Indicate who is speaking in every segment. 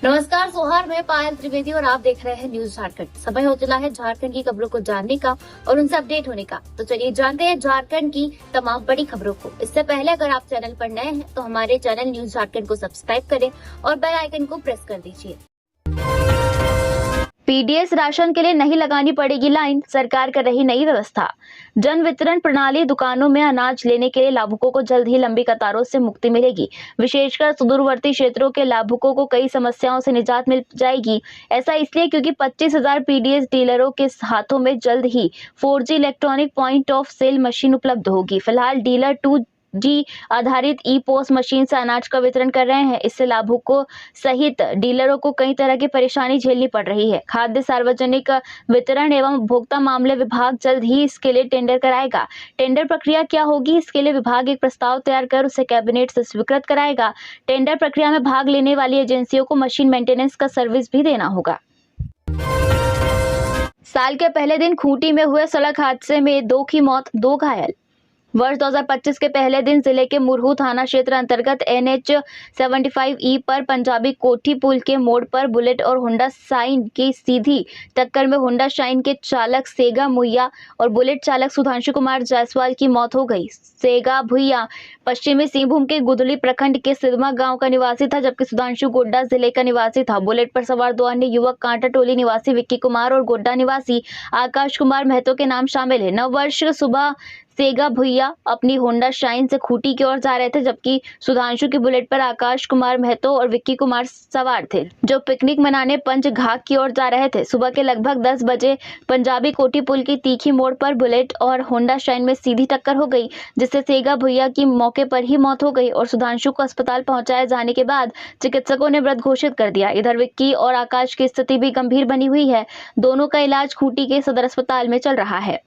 Speaker 1: नमस्कार सोहार, मैं पायल त्रिवेदी और आप देख रहे हैं न्यूज झारखंड। समय हो चला है झारखंड की खबरों को जानने का और उनसे अपडेट होने का। तो चलिए जानते हैं झारखंड की तमाम बड़ी खबरों को। इससे पहले अगर आप चैनल पर नए हैं तो हमारे चैनल न्यूज झारखंड को सब्सक्राइब करें और बेल आइकन को प्रेस कर दीजिए।
Speaker 2: पीडीएस राशन के लिए नहीं लगानी पड़ेगी लाइन, सरकार कर रही नई व्यवस्था। जन वितरण प्रणाली दुकानों में अनाज लेने के लिए लाभुकों को जल्द ही लंबी कतारों से मुक्ति मिलेगी। विशेषकर सुदूरवर्ती क्षेत्रों के लाभुकों को कई समस्याओं से निजात मिल जाएगी। ऐसा इसलिए क्योंकि 25,000 पीडीएस डीलरों के हाथों में जल्द ही 4G electronic point of sale machine उपलब्ध होगी। फिलहाल डीलर 2G आधारित ई पोस्ट मशीन से अनाज का वितरण कर रहे हैं। इससे लाभुकों सहित डीलरों को कई तरह की परेशानी झेलनी पड़ रही है। खाद्य सार्वजनिक वितरण एवं उपभोक्ता मामले विभाग जल्द ही इसके लिए टेंडर कराएगा। टेंडर प्रक्रिया क्या होगी, इसके लिए विभाग एक प्रस्ताव तैयार कर उसे कैबिनेट से स्वीकृत कराएगा। टेंडर प्रक्रिया में भाग लेने वाली एजेंसियों को मशीन मेंटेनेंस का सर्विस भी देना होगा। साल के पहले दिन खूंटी में हुए सड़क हादसे में 2 की मौत, 2 घायल। वर्ष 2025 के पहले दिन जिले के मुरहू थाना क्षेत्र अंतर्गत NH 75E पर पंजाबी कोठी पुल के मोड़ पर बुलेट और होंडा शाइन की सीधी टक्कर में होंडा शाइन के चालक सेगा भुइया और बुलेट चालक सुधांशु कुमार जायसवाल की मौत हो गई। सेगा भुइया पश्चिमी सिंहभूम के गुदली प्रखंड के सिदमा गांव का निवासी था, जबकि सुधांशु गोड्डा जिले का निवासी था। बुलेट पर सवार 2 अन्य युवक कांटा टोली निवासी विक्की कुमार और गोड्डा निवासी आकाश कुमार महतो के नाम शामिल है। 9 वर्ष सुबह सेगा भुइया अपनी होंडा शाइन से खूंटी की ओर जा रहे थे, जबकि सुधांशु की बुलेट पर आकाश कुमार महतो और विक्की कुमार सवार थे, जो पिकनिक मनाने पंचघाट की ओर जा रहे थे। सुबह के लगभग 10 बजे पंजाबी कोठी पुल की तीखी मोड़ पर बुलेट और होंडा शाइन में सीधी टक्कर हो गई, जिससे सेगा भुइया की मौके पर ही मौत हो गई और सुधांशु को अस्पताल पहुंचाए जाने के बाद चिकित्सकों ने मृत घोषित कर दिया। इधर विक्की और आकाश की स्थिति भी गंभीर बनी हुई है। दोनों का इलाज खूंटी के सदर अस्पताल में चल रहा है।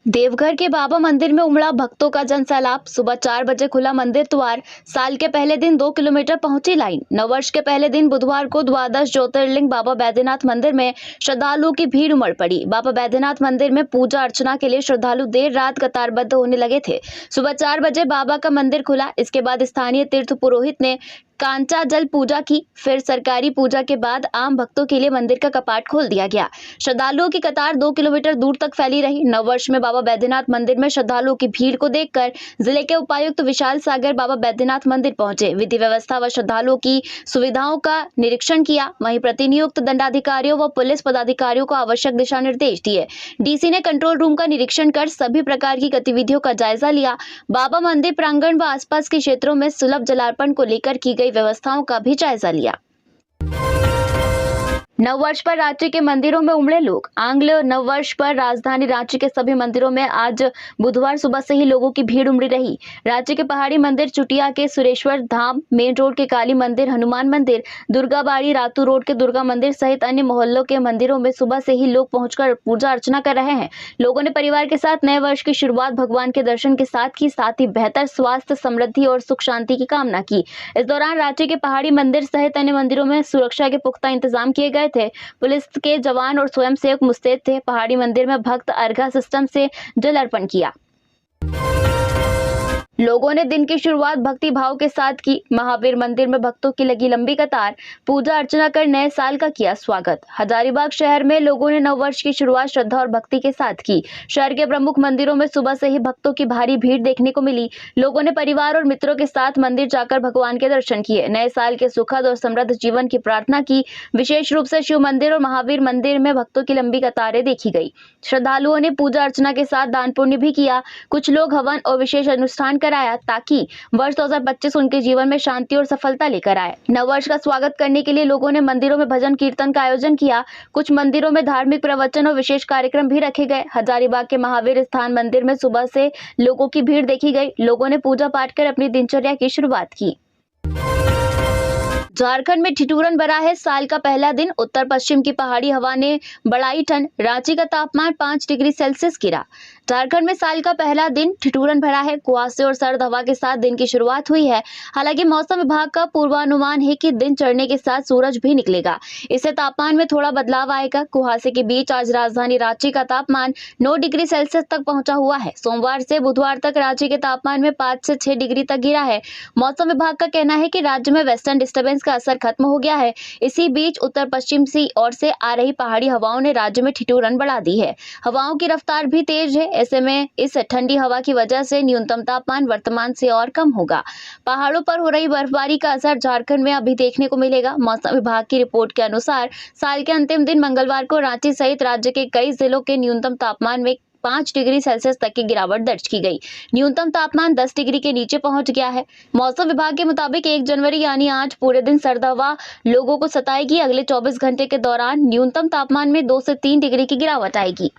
Speaker 2: देवघर के बाबा मंदिर में उमड़ा भक्तों का जनसैलाब। सुबह 4 बजे खुला मंदिर द्वार। साल के पहले दिन 2 किलोमीटर पहुंची लाइन। नववर्ष के पहले दिन बुधवार को द्वादश ज्योतिर्लिंग बाबा बैद्यनाथ मंदिर में श्रद्धालुओं की भीड़ उमड़ पड़ी। बाबा बैद्यनाथ मंदिर में पूजा अर्चना के लिए श्रद्धालु देर रात कतारबद्ध होने लगे थे। सुबह 4 बजे बाबा का मंदिर खुला। इसके बाद स्थानीय तीर्थ पुरोहित ने कांचा जल पूजा की। फिर सरकारी पूजा के बाद आम भक्तों के लिए मंदिर का कपाट खोल दिया गया। श्रद्धालुओं की कतार 2 किलोमीटर दूर तक फैली रही। नववर्ष में बाबा बैद्यनाथ मंदिर में श्रद्धालुओं की भीड़ को देखकर जिले के उपायुक्त विशाल सागर बाबा बैद्यनाथ मंदिर पहुंचे। विधि व्यवस्था व श्रद्धालुओं की सुविधाओं का निरीक्षण किया। वहीं प्रतिनियुक्त दंडाधिकारियों व पुलिस पदाधिकारियों को आवश्यक दिशा निर्देश दिए। डीसी ने कंट्रोल रूम का निरीक्षण कर सभी प्रकार की गतिविधियों का जायजा लिया। बाबा मंदिर प्रांगण व आसपास के क्षेत्रों में सुलभ जलार्पण को लेकर की गई व्यवस्थाओं का भी जायजा लिया। नववर्ष पर रांची के मंदिरों में उमड़े लोग। आंग्ल नववर्ष पर राजधानी रांची के सभी मंदिरों में आज बुधवार सुबह से ही लोगों की भीड़ उमड़ी रही। रांची के पहाड़ी मंदिर, चुटिया के सुरेश्वर धाम, मेन रोड के काली मंदिर, हनुमान मंदिर, दुर्गाबाड़ी, रातू रोड के दुर्गा मंदिर सहित अन्य मोहल्लों के मंदिरों में सुबह से ही लोग पहुंचकर पूजा अर्चना कर रहे हैं। लोगों ने परिवार के साथ नए वर्ष की शुरुआत भगवान के दर्शन के साथ की, साथ ही बेहतर स्वास्थ्य, समृद्धि और सुख शांति की कामना की। इस दौरान रांची के पहाड़ी मंदिर सहित अन्य मंदिरों में सुरक्षा के पुख्ता इंतजाम किए गए थे। पुलिस के जवान और स्वयंसेवक मुस्तैद थे। पहाड़ी मंदिर में भक्त अर्घा सिस्टम से जल अर्पण किया। लोगों ने दिन की शुरुआत भक्ति भाव के साथ की। महावीर मंदिर में भक्तों की लगी लंबी कतार। पूजा अर्चना कर नए साल का किया स्वागत। हजारीबाग शहर में लोगों ने नववर्ष की शुरुआत श्रद्धा और भक्ति के साथ की। शहर के प्रमुख मंदिरों में सुबह से ही भक्तों की भारी भीड़ देखने को मिली। लोगों ने परिवार और मित्रों के साथ मंदिर जाकर भगवान के दर्शन किए। नए साल के सुखद और समृद्ध जीवन की प्रार्थना की। विशेष रूप से शिव मंदिर और महावीर मंदिर में भक्तों की लंबी कतारें देखी गई। श्रद्धालुओं ने पूजा अर्चना के साथ दान पुण्य भी किया। कुछ लोग हवन और विशेष अनुष्ठान कराया ताकि वर्ष 2025 उनके जीवन में शांति और सफलता लेकर आए। नववर्ष का स्वागत करने के लिए लोगों ने मंदिरों में भजन कीर्तन का आयोजन किया। कुछ मंदिरों में धार्मिक प्रवचन और विशेष कार्यक्रम भी रखे गए। हजारीबाग के महावीर स्थान मंदिर में सुबह से लोगों की भीड़ देखी गई। लोगों ने पूजा पाठ कर अपनी दिनचर्या की शुरुआत की। झारखंड में ठिठुरन भरा है साल का पहला दिन। उत्तर पश्चिम की पहाड़ी हवा ने बढ़ाई ठंड। रांची का तापमान 5 डिग्री सेल्सियस गिरा। झारखंड में साल का पहला दिन ठिठुरन भरा है। कुहासे और सर्द हवा के साथ दिन की शुरुआत हुई है। हालांकि मौसम विभाग का पूर्वानुमान है कि दिन चढ़ने के साथ सूरज भी निकलेगा। इससे तापमान में थोड़ा बदलाव आएगा। कुहासे के बीच आज राजधानी रांची का तापमान 9 डिग्री सेल्सियस तक पहुंचा हुआ है। सोमवार से बुधवार तक रांची के तापमान में 5 से 6 डिग्री तक गिरा है। मौसम विभाग का कहना है कि राज्य में वेस्टर्न डिस्टर्बेंस का असर खत्म हो गया है। इसी बीच उत्तर पश्चिम की ओर से आ रही पहाड़ी हवाओं ने राज्य में ठिठुरन बढ़ा दी है। हवाओं की रफ्तार भी तेज है। ऐसे में इस ठंडी हवा की वजह से न्यूनतम तापमान वर्तमान से और कम होगा। पहाड़ों पर हो रही बर्फबारी का असर झारखंड में अभी देखने को मिलेगा। मौसम विभाग की रिपोर्ट के अनुसार साल के अंतिम दिन मंगलवार को रांची सहित राज्य के कई जिलों के न्यूनतम तापमान में 5 डिग्री सेल्सियस तक की गिरावट दर्ज की गई। न्यूनतम तापमान 10 डिग्री के नीचे पहुंच गया है। मौसम विभाग के मुताबिक 1 जनवरी यानी आज पूरे दिन सर्द हवा लोगों को सताएगी। अगले 24 घंटे के दौरान न्यूनतम तापमान में 2 से 3 डिग्री की गिरावट आएगी।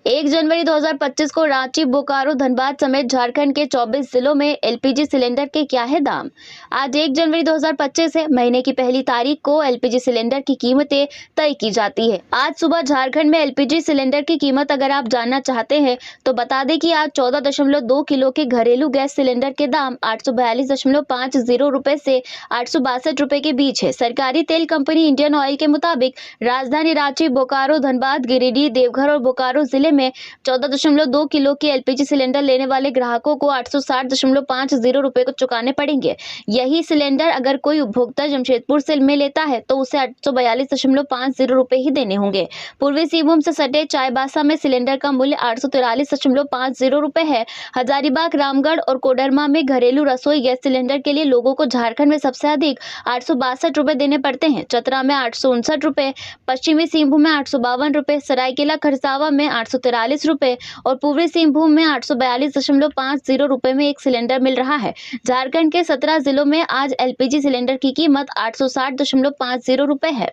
Speaker 2: 1 जनवरी 2025 को रांची, बोकारो, धनबाद समेत झारखंड के 24 जिलों में एलपीजी सिलेंडर के क्या है दाम। आज 1 जनवरी 2025 है। महीने की पहली तारीख को एलपीजी सिलेंडर की कीमतें तय की जाती है। आज सुबह झारखंड में एलपीजी सिलेंडर की कीमत अगर आप जानना चाहते हैं तो बता दें कि आज 14.2 किलो के घरेलू गैस सिलेंडर के दाम 842.50 रुपए से 862 रुपए के बीच है। सरकारी तेल कंपनी इंडियन ऑयल के मुताबिक राजधानी रांची, बोकारो, धनबाद, गिरिडीह, देवघर और बोकारो जिले में 14.2 किलो की एलपीजी सिलेंडर लेने वाले ग्राहकों को 860.50 रुपए को चुकाने पड़ेंगे। यही सिलेंडर अगर कोई उपभोक्ता जमशेदपुर से में लेता है तो उसे 842.50 रुपए ही देने होंगे। पूर्वी सिंहभूम से सटे चाईबासा में सिलेंडर का मूल्य 843.50 रुपए है। हजारीबाग, रामगढ़ और कोडरमा में घरेलू रसोई गैस सिलेंडर के लिए लोगों को झारखंड में सबसे अधिक 862 रुपए देने पड़ते हैं। चतरा में 859 रुपए, पश्चिमी सिंहभूम में 852 रुपए, सरायकेला खरसावा में 843 रुपए और पूर्वी सिंहभूम में 842.50 रुपए में एक सिलेंडर मिल रहा है। झारखंड के 17 जिलों में आज एलपीजी सिलेंडर की कीमत 860.50 रुपए है।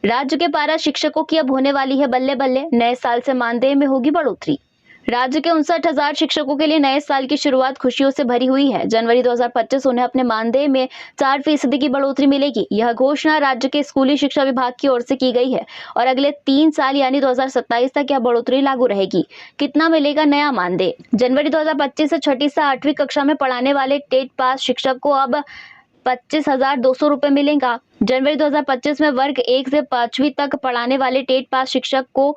Speaker 2: राज्य के पारा शिक्षकों की अब होने वाली है बल्ले बल्ले। नए साल से मानदेय में होगी बढ़ोतरी। राज्य के 59,000 शिक्षकों के लिए नए साल की शुरुआत खुशियों से भरी हुई है। जनवरी 2025 उन्हें अपने मानदेय में 4% की बढ़ोतरी मिलेगी। यह घोषणा राज्य के स्कूली शिक्षा विभाग की ओर से की गई है और अगले 3 साल यानी 2027 तक यह बढ़ोतरी लागू रहेगी। कितना मिलेगा नया मानदेय? जनवरी 2025 से 6ठी से 8वीं कक्षा में पढ़ाने वाले टेट पास शिक्षक को अब 25,200 रुपए मिलेगा। जनवरी 2025 में वर्ग 1 से 5वीं तक पढ़ाने वाले टेट पास शिक्षक को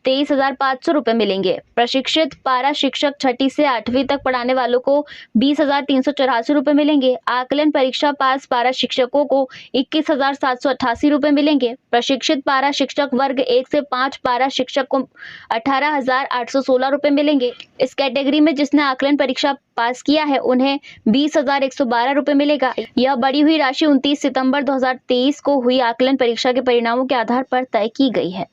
Speaker 2: 23,500 रुपए मिलेंगे। प्रशिक्षित पारा शिक्षक 6ठी से 8वीं तक पढ़ाने वालों को 20,384 रुपए मिलेंगे। आकलन परीक्षा पास पारा शिक्षकों को 21,788 रुपए मिलेंगे। प्रशिक्षित पारा शिक्षक वर्ग 1 से 5 पारा शिक्षक को 18,816 रुपए मिलेंगे। इस कैटेगरी में जिसने आकलन परीक्षा पास किया है उन्हें 20,112 रुपए मिलेगा। यह बढ़ी हुई राशि 29 सितंबर 2023 को हुई आकलन परीक्षा के परिणामों के आधार पर तय की गई है।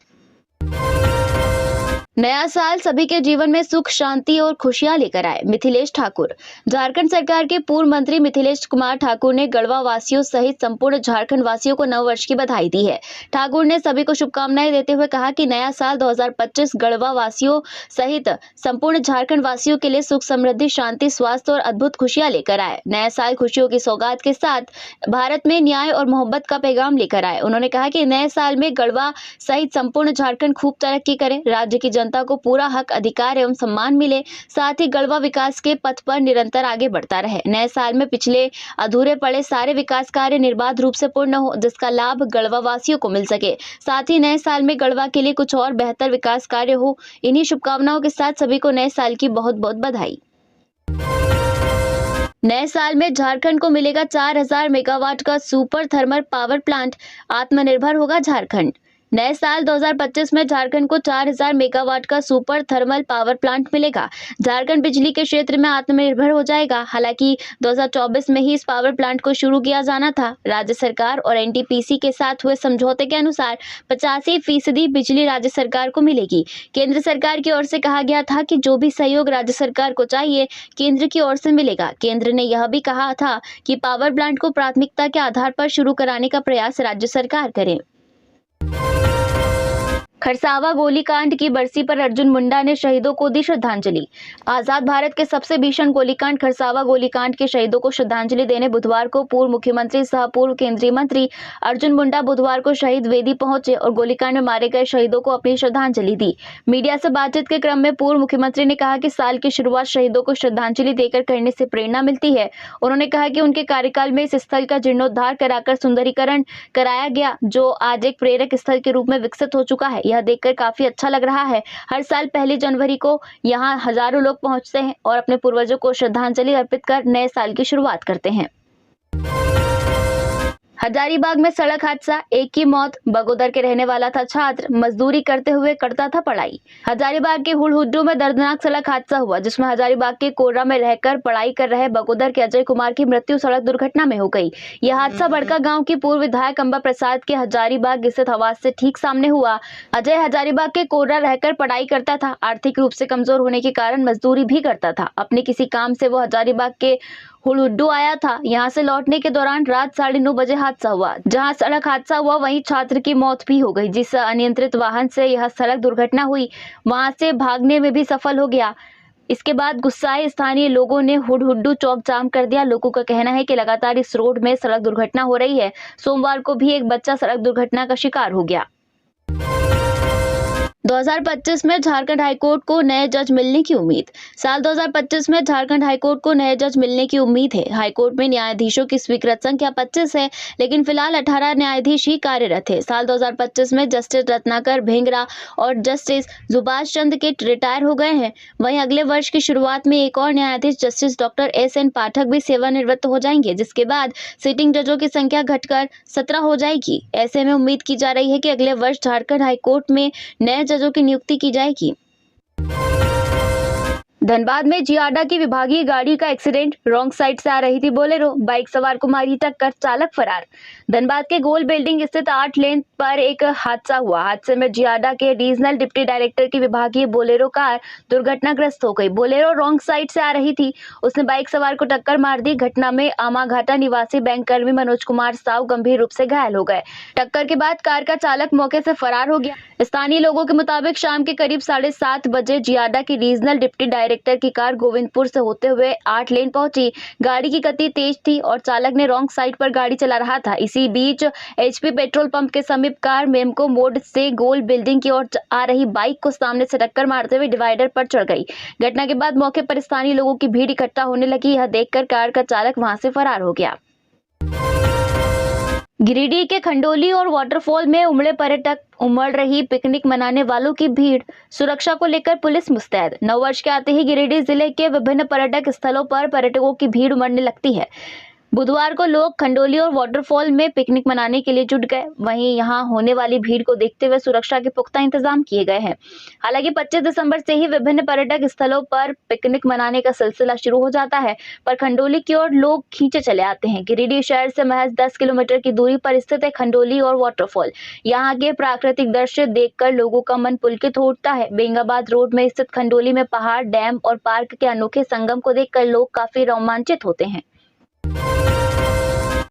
Speaker 2: नया साल सभी के जीवन में सुख, शांति और खुशियां लेकर आए। मिथिलेश ठाकुर। झारखंड सरकार के पूर्व मंत्री मिथिलेश कुमार ठाकुर ने गढ़वा वासियों सहित संपूर्ण झारखंड वासियों को नव वर्ष की बधाई दी है। ठाकुर ने सभी को शुभकामनाएं देते हुए कहा कि नया साल 2025 गढ़वा वासियों सहित संपूर्ण झारखंड वासियों के लिए सुख, समृद्धि, शांति, स्वास्थ्य और अद्भुत खुशियां लेकर आए। नया साल खुशियों की सौगात के साथ भारत में न्याय और मोहब्बत का पैगाम लेकर आए। उन्होंने कहा कि नए साल में गढ़वा सहित संपूर्ण झारखंड खूब तरक्की करे, राज्य की जनता को पूरा हक, अधिकार एवं सम्मान मिले, साथ ही गढ़वा विकास के पथ पर निरंतर आगे बढ़ता रहे। नए साल में पिछले अधूरे पड़े सारे विकास कार्य निर्बाध रूप से पूर्ण हो, जिसका लाभ गढ़वा वासियों को मिल सके। साथ ही नए साल में गढ़वा के लिए कुछ और बेहतर विकास कार्य हो। इन्हीं शुभकामनाओं के साथ सभी को नए साल की बहुत बहुत बधाई। नए साल में झारखंड को मिलेगा 4,000 मेगावाट का सुपर थर्मल पावर प्लांट। आत्मनिर्भर होगा झारखंड। नए साल 2025 में झारखंड को 4,000 मेगावाट का सुपर थर्मल पावर प्लांट मिलेगा। झारखंड बिजली के क्षेत्र में आत्मनिर्भर हो जाएगा। हालांकि 2024 में ही इस पावर प्लांट को शुरू किया जाना था। राज्य सरकार और एनटीपीसी के साथ हुए समझौते के अनुसार 85% बिजली राज्य सरकार को मिलेगी। केंद्र सरकार की ओर से कहा गया था कि जो भी सहयोग राज्य सरकार को चाहिए केंद्र की ओर से मिलेगा। केंद्र ने यह भी कहा था कि पावर प्लांट को प्राथमिकता के आधार पर शुरू कराने का प्रयास राज्य सरकार करे। खरसावा गोलीकांड की बरसी पर अर्जुन मुंडा ने शहीदों को दी श्रद्धांजलि। आजाद भारत के सबसे भीषण गोलीकांड खरसावा गोलीकांड के शहीदों को श्रद्धांजलि देने बुधवार को पूर्व मुख्यमंत्री सह पूर्व केंद्रीय मंत्री अर्जुन मुंडा बुधवार को शहीद वेदी पहुंचे और गोलीकांड में मारे गए शहीदों को अपनी श्रद्धांजलि दी। मीडिया से बातचीत के क्रम में पूर्व मुख्यमंत्री ने कहा कि साल की शुरुआत शहीदों को श्रद्धांजलि देकर करने से प्रेरणा मिलती है। उन्होंने कहा कि उनके कार्यकाल में इस स्थल का जीर्णोद्धार कराकर सुंदरीकरण कराया गया, जो आज एक प्रेरक स्थल के रूप में विकसित हो चुका है। यह देखकर काफी अच्छा लग रहा है। हर साल 1 जनवरी को यहाँ हजारों लोग पहुंचते हैं और अपने पूर्वजों को श्रद्धांजलि अर्पित कर नए साल की शुरुआत करते हैं। हजारीबाग में सड़क हादसा, एक की मौत। बगोदर के रहने वाला था छात्र, मजदूरी करते हुए करता था पढ़ाई। हजारीबाग के हुडहुड्डू में दर्दनाक सड़क हादसा हुआ, जिसमें हजारीबाग के कोर्रा में रहकर पढ़ाई कर रहे बगोदर के अजय कुमार की मृत्यु सड़क दुर्घटना में हो गई। यह हादसा बड़का गांव की पूर्व विधायक अंबा प्रसाद के हजारीबाग स्थित आवास से ठीक सामने हुआ। अजय हजारीबाग के कोर्रा रहकर पढ़ाई करता था। आर्थिक रूप से कमजोर होने के कारण मजदूरी भी करता था। अपने किसी काम से वो हजारीबाग के हुडहुड्डू आया था। यहाँ से लौटने के दौरान रात 9:30 बजे हादसा हुआ। जहाँ सड़क हादसा हुआ वहीं छात्र की मौत भी हो गई। जिस अनियंत्रित वाहन से यह सड़क दुर्घटना हुई, वहां से भागने में भी सफल हो गया। इसके बाद गुस्साए स्थानीय लोगों ने हुडहुड्डू चौक जाम कर दिया। लोगों का कहना है कि लगातार इस रोड में सड़क दुर्घटना हो रही है। सोमवार को भी एक बच्चा सड़क दुर्घटना का शिकार हो गया। 2025 में झारखंड हाईकोर्ट को नए जज मिलने की उम्मीद। साल 2025 में झारखंड हाईकोर्ट को नए जज मिलने की उम्मीद है। हाईकोर्ट में न्यायाधीशों की स्वीकृत संख्या 25 है, लेकिन फिलहाल 18 न्यायाधीश ही कार्यरत है। साल 2025 में जस्टिस रत्नाकर भेंगरा और जस्टिस सुभाष चंद्र के रिटायर हो गए हैं। वहीं अगले वर्ष की शुरुआत में एक और न्यायाधीश जस्टिस डॉक्टर SN पाठक भी सेवानिवृत्त हो जाएंगे, जिसके बाद सिटिंग जजों की संख्या घटकर 17 हो जाएगी। ऐसे में उम्मीद की जा रही है कि अगले वर्ष झारखंड हाईकोर्ट में नए जजों की नियुक्ति की जाएगी। धनबाद में जियाडा की विभागीय गाड़ी का एक्सीडेंट, रॉन्ग साइड से आ रही थी बोलेरो, बाइक सवार को मारी टक्कर, चालक फरार। धनबाद के गोल बिल्डिंग स्थित 8 लेन पर एक हादसा हुआ। हादसे में जियाडा के रीजनल डिप्टी डायरेक्टर की विभागीय बोलेरो कार दुर्घटनाग्रस्त हो गई। बोलेरो रॉन्ग साइड से आ रही थी, उसने बाइक सवार को टक्कर मार दी। घटना में आमाघाटा निवासी बैंक कर्मी मनोज कुमार साव गंभीर रूप से घायल हो गए। टक्कर के बाद कार का चालक मौके से फरार हो गया। स्थानीय लोगों के मुताबिक शाम के करीब 7:30 बजे जियाडा की रीजनल डिप्टी डायरेक्टर की कार गोविंदपुर से होते हुए 8 लेन पहुंची। गाड़ी की गति तेज थी और चालक ने रॉन्ग साइड पर गाड़ी चला रहा था। इसी बीच HP पेट्रोल पंप के समीप कार मेमको मोड़ से गोल बिल्डिंग की ओर आ रही बाइक को सामने से टक्कर मारते हुए डिवाइडर पर चढ़ गई। घटना के बाद मौके पर स्थानीय लोगों की भीड़ इकट्ठा होने लगी। यह देखकर कार का चालक वहां से फरार हो गया। गिरिडीह के खंडोली और वाटरफॉल में उमड़े पर्यटक, उमड़ रही पिकनिक मनाने वालों की भीड़। सुरक्षा को लेकर पुलिस मुस्तैद। नववर्ष के आते ही गिरिडीह जिले के विभिन्न पर्यटक स्थलों पर पर्यटकों की भीड़ उमड़ने लगती है। बुधवार को लोग खंडोली और वाटरफॉल में पिकनिक मनाने के लिए जुट गए। वहीं यहां होने वाली भीड़ को देखते हुए सुरक्षा के पुख्ता इंतजाम किए गए हैं। हालांकि 25 दिसंबर से ही विभिन्न पर्यटक स्थलों पर पिकनिक मनाने का सिलसिला शुरू हो जाता है, पर खंडोली की ओर लोग खींचे चले आते हैं। गिरिडीह शहर से महज 10 किलोमीटर की दूरी पर स्थित है खंडोली और वाटरफॉल। यहाँ के प्राकृतिक दृश्य देखकर लोगों का मन पुलकित हो उठता है। बेंगाबाद रोड में स्थित खंडोली में पहाड़, डैम और पार्क के अनोखे संगम को देखकर लोग काफी रोमांचित होते हैं।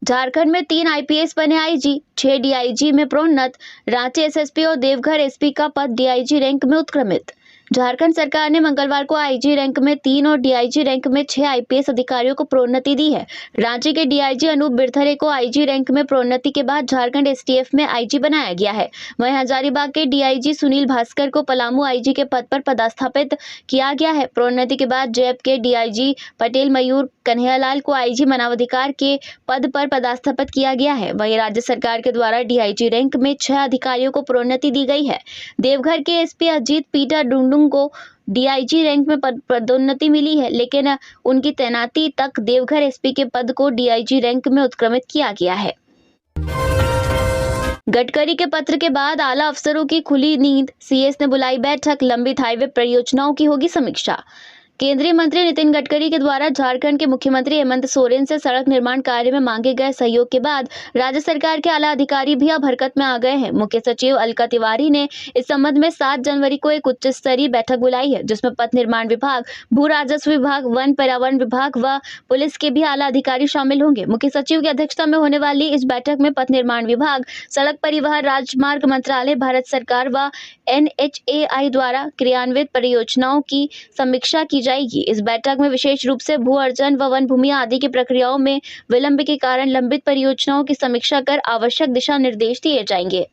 Speaker 2: झारखंड में 3 IPS बने IG, 6 DIG में प्रोन्नत। रांची SSP और देवघर SP का पद DIG रैंक में उत्क्रमित। झारखंड सरकार ने मंगलवार को IG रैंक में 3 और DIG रैंक में 6 IPS अधिकारियों को प्रोन्नति दी है। रांची के DIG अनूप बिरथरे को IG रैंक में प्रोन्नति के बाद झारखंड STF में IG बनाया गया है। वहीं हजारीबाग के DIG सुनील भास्कर को पलामू IG के पद पर पदस्थापित किया गया है। प्रोन्नति के बाद जैप के DIG पटेल मयूर कन्हैयालाल को IG मानवाधिकार के पद पर पदस्थापित किया गया है। वहीं राज्य सरकार के द्वारा DIG रैंक में 6 अधिकारियों को प्रोन्नति दी गई है। देवघर के SP अजीत पीटर डुंडुंग को DIG रैंक में पदोन्नति मिली है, लेकिन उनकी तैनाती तक देवघर SP के पद को DIG रैंक में उत्क्रमित किया गया है। गडकरी के पत्र के बाद आला अफसरों की खुली नींद। CS ने बुलाई बैठक, लंबित हाईवे परियोजनाओं की होगी समीक्षा। केंद्रीय मंत्री नितिन गडकरी के द्वारा झारखंड के मुख्यमंत्री हेमंत सोरेन से सड़क निर्माण कार्य में मांगे गए सहयोग के बाद राज्य सरकार के आला अधिकारी भी अब हरकत में आ गए हैं। मुख्य सचिव अलका तिवारी ने इस संबंध में 7 जनवरी को एक उच्च स्तरीय बैठक बुलाई है, जिसमें पथ निर्माण विभाग, भू राजस्व विभाग, वन पर्यावरण विभाग व पुलिस के भी आला अधिकारी शामिल होंगे। मुख्य सचिव की अध्यक्षता में होने वाली इस बैठक में पथ निर्माण विभाग, सड़क परिवहन राजमार्ग मंत्रालय, भारत सरकार व NHAI द्वारा क्रियान्वित परियोजनाओं की समीक्षा की जाएगी। इस बैठक में विशेष रूप से भू अर्जन व वन भूमि आदि की प्रक्रियाओं में विलंब के कारण लंबित परियोजनाओं की समीक्षा कर आवश्यक दिशा निर्देश दिए जाएंगे।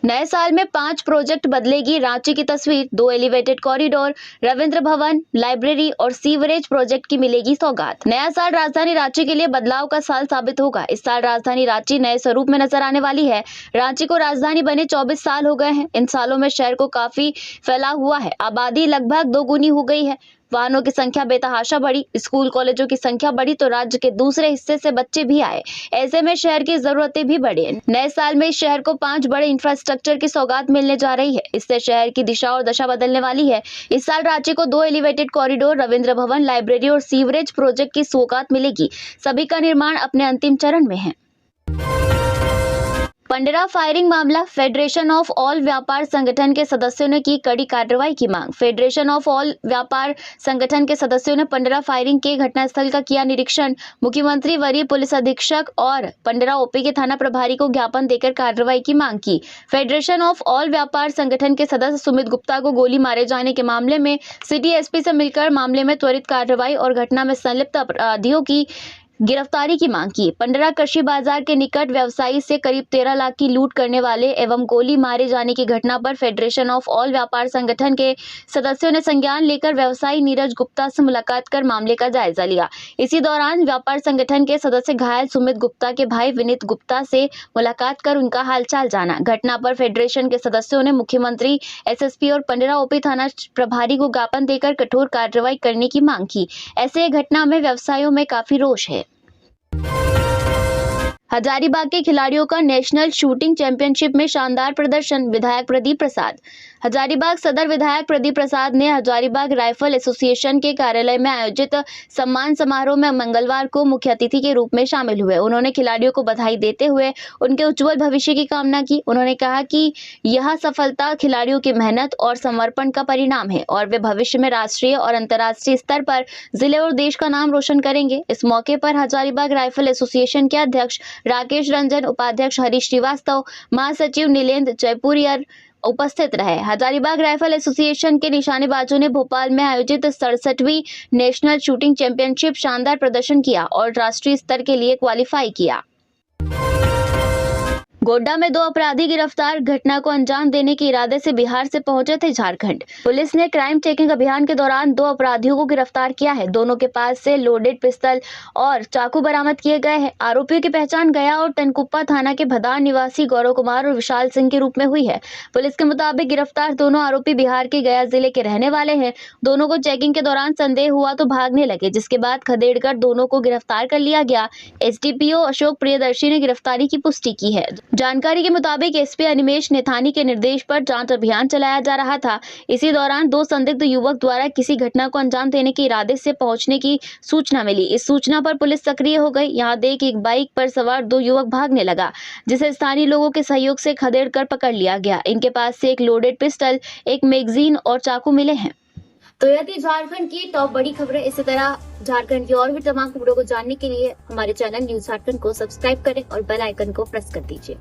Speaker 2: नए साल में 5 प्रोजेक्ट बदलेगी रांची की तस्वीर। 2 elevated corridor, Ravindra Bhavan, library और सीवरेज प्रोजेक्ट की मिलेगी सौगात। नया साल राजधानी रांची के लिए बदलाव का साल साबित होगा। इस साल राजधानी रांची नए स्वरूप में नजर आने वाली है। रांची को राजधानी बने 24 साल हो गए हैं। इन सालों में शहर को काफी फैलाव हुआ है। आबादी लगभग 2 गुनी हो गई है। वाहनों की संख्या बेतहाशा बढ़ी, स्कूल कॉलेजों की संख्या बढ़ी तो राज्य के दूसरे हिस्से से बच्चे भी आए। ऐसे में शहर की जरूरतें भी बढ़ी। नए साल में इस शहर को 5 बड़े इंफ्रास्ट्रक्चर की सौगात मिलने जा रही है। इससे शहर की दिशा और दशा बदलने वाली है। इस साल रांची को 2 elevated corridor, Ravindra Bhavan, library और सीवरेज प्रोजेक्ट की सौगात मिलेगी। सभी का निर्माण अपने अंतिम चरण में है। पंडरा फायरिंग मामला, फेडरेशन ऑफ ऑल व्यापार संगठन के सदस्यों ने की कड़ी कार्रवाई की मांग। फेडरेशन ऑफ ऑल व्यापार संगठन के सदस्यों ने पंडरा फायरिंग के घटनास्थल का किया निरीक्षण। मुख्यमंत्री, वरीय पुलिस अधीक्षक और पंडरा ओपी के थाना प्रभारी को ज्ञापन देकर कार्रवाई की मांग की। फेडरेशन ऑफ ऑल व्यापार संगठन के सदस्य सुमित गुप्ता को गोली मारे जाने के मामले में सिटी एसपी से मिलकर मामले में त्वरित कार्रवाई और घटना में संलिप्त अपराधियों की गिरफ्तारी की मांग की। पंडरा कृषि बाजार के निकट व्यवसायी से करीब 13 लाख की लूट करने वाले एवं गोली मारे जाने की घटना पर फेडरेशन ऑफ ऑल व्यापार संगठन के सदस्यों ने संज्ञान लेकर व्यवसायी नीरज गुप्ता से मुलाकात कर मामले का जायजा लिया। इसी दौरान व्यापार संगठन के सदस्य घायल सुमित गुप्ता के भाई विनीत गुप्ता से मुलाकात कर उनका हालचाल जाना। घटना पर फेडरेशन के सदस्यों ने मुख्यमंत्री, SSP और पंडरा ओपी थाना प्रभारी को ज्ञापन देकर कठोर कार्रवाई करने की मांग की। ऐसे घटना में व्यवसायियों में काफी रोष है। हजारीबाग के खिलाड़ियों का नेशनल शूटिंग चैंपियनशिप में शानदार प्रदर्शन, विधायक प्रदीप प्रसाद। हजारीबाग सदर विधायक प्रदीप प्रसाद ने हजारीबाग राइफल एसोसिएशन के कार्यालय में आयोजित सम्मान समारोह में मंगलवार को मुख्य अतिथि के रूप में शामिल हुए। उन्होंने खिलाड़ियों को बधाई देते हुए उनके उज्जवल भविष्य की कामना की। उन्होंने कहा कि यह सफलता खिलाड़ियों की मेहनत और समर्पण का परिणाम है और वे भविष्य में राष्ट्रीय और अंतर्राष्ट्रीय स्तर पर जिले और देश का नाम रोशन करेंगे। इस मौके पर हजारीबाग राइफल एसोसिएशन के अध्यक्ष राकेश रंजन, उपाध्यक्ष हरीश श्रीवास्तव, महासचिव नीलेंद्र जयपुरियर उपस्थित रहे। हजारीबाग राइफल एसोसिएशन के निशानेबाजों ने भोपाल में आयोजित 67वीं नेशनल शूटिंग चैंपियनशिप शानदार प्रदर्शन किया और राष्ट्रीय स्तर के लिए क्वालिफाई किया। गोड्डा में 2 अपराधी गिरफ्तार, घटना को अंजाम देने के इरादे से बिहार से पहुंचे थे झारखंड। पुलिस ने क्राइम चेकिंग अभियान के दौरान 2 अपराधियों को गिरफ्तार किया है। दोनों के पास से लोडेड पिस्तौल और चाकू बरामद किए गए हैं। आरोपियों की पहचान गया और टनकुप्पा थाना के भदार निवासी गौरव कुमार और विशाल सिंह के रूप में हुई है। पुलिस के मुताबिक गिरफ्तार दोनों आरोपी बिहार के गया जिले के रहने वाले हैं। दोनों को चेकिंग के दौरान संदेह हुआ तो भागने लगे, जिसके बाद खदेड़कर दोनों को गिरफ्तार कर लिया गया। SDPO अशोक प्रियदर्शी ने गिरफ्तारी की पुष्टि की है। जानकारी के मुताबिक SP अनिमेश नेथानी के निर्देश पर जांच अभियान चलाया जा रहा था। इसी दौरान 2 संदिग्ध युवक द्वारा किसी घटना को अंजाम देने के इरादे से पहुंचने की सूचना मिली। इस सूचना पर पुलिस सक्रिय हो गई। यहां देख एक बाइक पर सवार 2 युवक भागने लगा, जिसे स्थानीय लोगों के सहयोग से खदेड़ कर पकड़ लिया गया। इनके पास से एक लोडेड पिस्टल, एक मैगजीन और चाकू मिले हैं।
Speaker 1: तो यह थी झारखंड की टॉप बड़ी खबरें। इसी तरह झारखंड की और भी तमाम खबरों को जानने के लिए हमारे चैनल न्यूज झारखंड को सब्सक्राइब करें और बेल आइकन को प्रेस कर दीजिए।